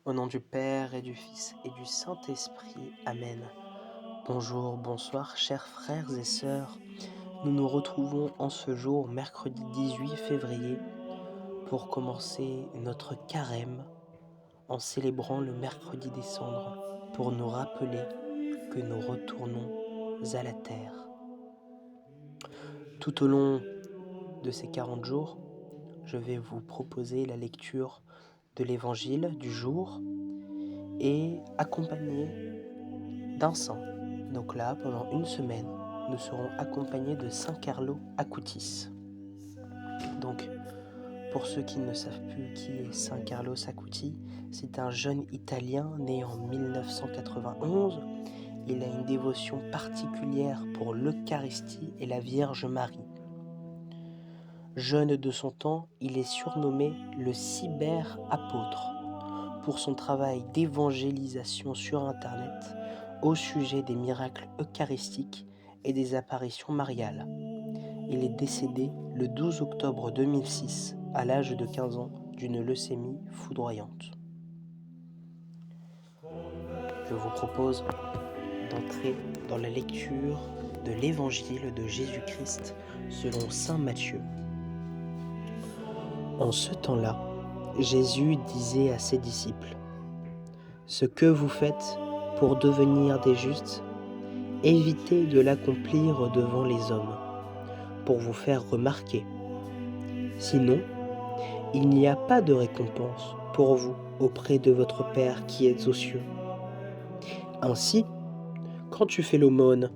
Au nom du Père et du Fils et du Saint-Esprit. Amen. Bonjour, bonsoir, chers frères et sœurs. Nous nous retrouvons en ce jour, mercredi 18 février, pour commencer notre carême en célébrant le mercredi des cendres, pour nous rappeler que nous retournons à la terre. Tout au long de ces 40 jours, je vais vous proposer la lecture de l'évangile du jour et accompagné d'un saint. Donc là, pendant une semaine, nous serons accompagnés de Saint Carlo Acutis. Donc, pour ceux qui ne savent plus qui est Saint Carlo Acutis, c'est un jeune Italien né en 1991. Il a une dévotion particulière pour l'Eucharistie et la Vierge Marie. Jeune de son temps, il est surnommé le cyber-apôtre pour son travail d'évangélisation sur Internet au sujet des miracles eucharistiques et des apparitions mariales. Il est décédé le 12 octobre 2006 à l'âge de 15 ans d'une leucémie foudroyante. Je vous propose d'entrer dans la lecture de l'évangile de Jésus-Christ selon saint Matthieu. En ce temps-là, Jésus disait à ses disciples : « Ce que vous faites pour devenir des justes, évitez de l'accomplir devant les hommes, pour vous faire remarquer. Sinon, il n'y a pas de récompense pour vous auprès de votre Père qui est aux cieux. Ainsi, quand tu fais l'aumône,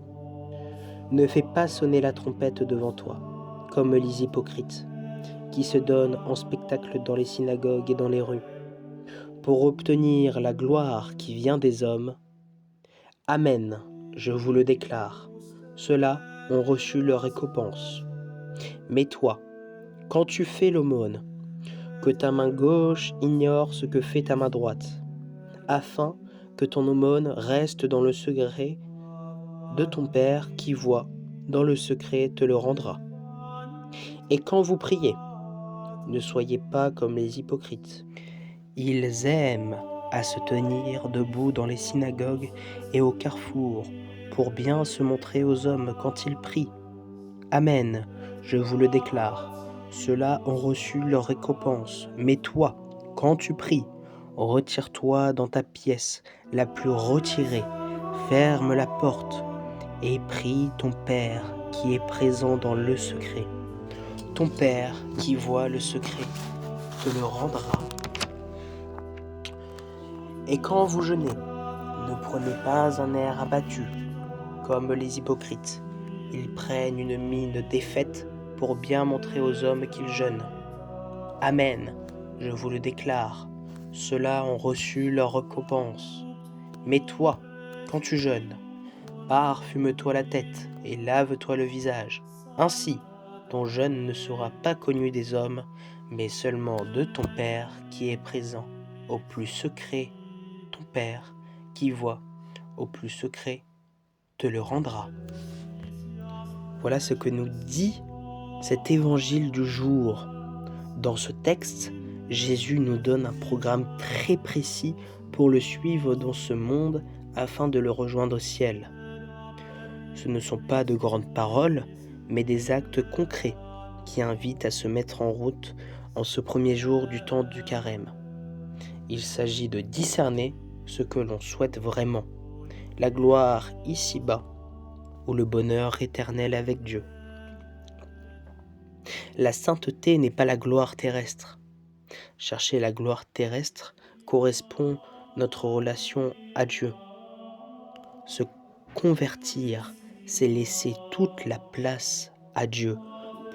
ne fais pas sonner la trompette devant toi, comme les hypocrites, qui se donnent en spectacle dans les synagogues et dans les rues, pour obtenir la gloire qui vient des hommes. Amen, je vous le déclare, ceux-là ont reçu leur récompense. Mais toi, quand tu fais l'aumône, que ta main gauche ignore ce que fait ta main droite, afin que ton aumône reste dans le secret de ton Père qui voit dans le secret te le rendra. Et quand vous priez, ne soyez pas comme les hypocrites. Ils aiment à se tenir debout dans les synagogues et au carrefour pour bien se montrer aux hommes quand ils prient. Amen, je vous le déclare, ceux-là ont reçu leur récompense. Mais toi, quand tu pries, retire-toi dans ta pièce la plus retirée, ferme la porte et prie ton Père qui est présent dans le secret. Ton Père qui voit le secret te le rendra. Et quand vous jeûnez, ne prenez pas un air abattu, comme les hypocrites. Ils prennent une mine défaite pour bien montrer aux hommes qu'ils jeûnent. Amen, je vous le déclare, ceux-là ont reçu leur récompense. Mais toi, quand tu jeûnes, parfume-toi la tête et lave-toi le visage. Ainsi, ton jeûne ne sera pas connu des hommes, mais seulement de ton Père qui est présent au plus secret. Ton Père qui voit au plus secret te le rendra. Voilà ce que nous dit cet évangile du jour. Dans ce texte, Jésus nous donne un programme très précis pour le suivre dans ce monde afin de le rejoindre au ciel. Ce ne sont pas de grandes paroles, mais des actes concrets qui invitent à se mettre en route en ce premier jour du temps du carême. Il s'agit de discerner ce que l'on souhaite vraiment, la gloire ici-bas ou le bonheur éternel avec Dieu. La sainteté n'est pas la gloire terrestre. Chercher la gloire terrestre correspond à notre relation à Dieu. Se convertir, c'est laisser toute la place à Dieu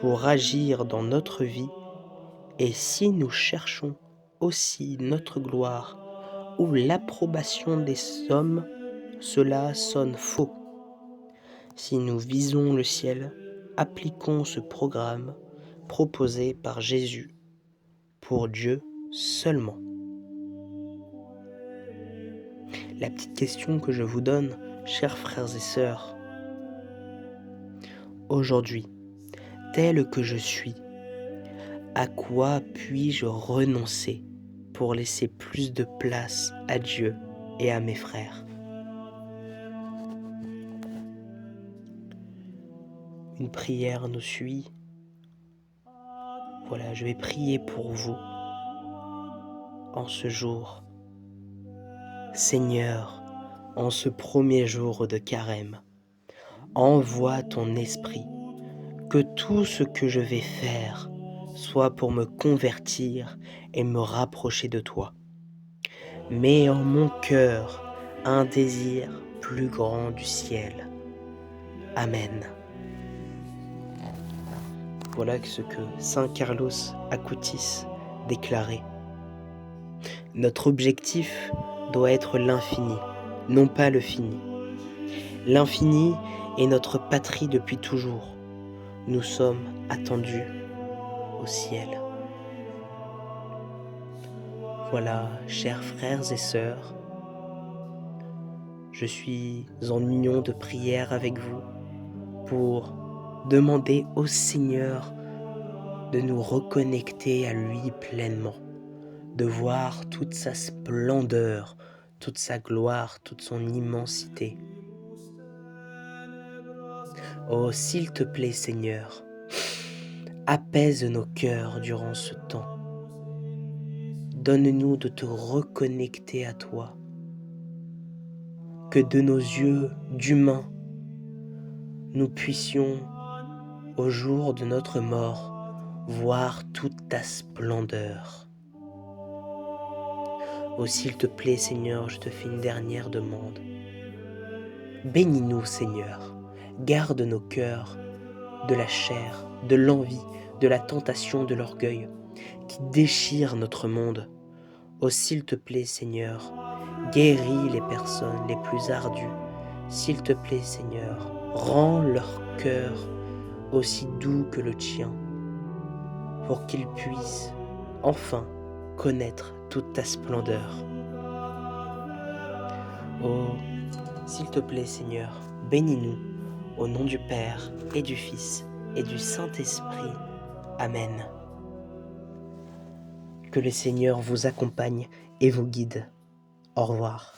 pour agir dans notre vie. Et si nous cherchons aussi notre gloire ou l'approbation des hommes, cela sonne faux. Si nous visons le ciel, appliquons ce programme proposé par Jésus pour Dieu seulement. La petite question que je vous donne, chers frères et sœurs, aujourd'hui, tel que je suis, à quoi puis-je renoncer pour laisser plus de place à Dieu et à mes frères. Une prière nous suit. Voilà, je vais prier pour vous en ce jour. Seigneur, en ce premier jour de carême, envoie ton esprit, que tout ce que je vais faire soit pour me convertir et me rapprocher de toi. Mets en mon cœur un désir plus grand du ciel. Amen. Voilà ce que Saint Carlos Acutis déclarait. Notre objectif doit être l'infini, non pas le fini. L'infini est notre patrie depuis toujours. Nous sommes attendus au ciel. Voilà, chers frères et sœurs, je suis en union de prière avec vous pour demander au Seigneur de nous reconnecter à lui pleinement, de voir toute sa splendeur, toute sa gloire, toute son immensité. Oh, s'il te plaît, Seigneur, apaise nos cœurs durant ce temps. Donne-nous de te reconnecter à toi, que de nos yeux d'humains, nous puissions, au jour de notre mort, voir toute ta splendeur. Oh, s'il te plaît, Seigneur, je te fais une dernière demande. Bénis-nous, Seigneur. Garde nos cœurs de la chair, de l'envie, de la tentation, de l'orgueil, qui déchire notre monde. Oh, s'il te plaît, Seigneur, guéris les personnes les plus ardues. S'il te plaît, Seigneur, rends leur cœur aussi doux que le tien, pour qu'ils puissent enfin connaître toute ta splendeur. Oh, s'il te plaît, Seigneur, bénis-nous, au nom du Père et du Fils et du Saint-Esprit. Amen. Que le Seigneur vous accompagne et vous guide. Au revoir.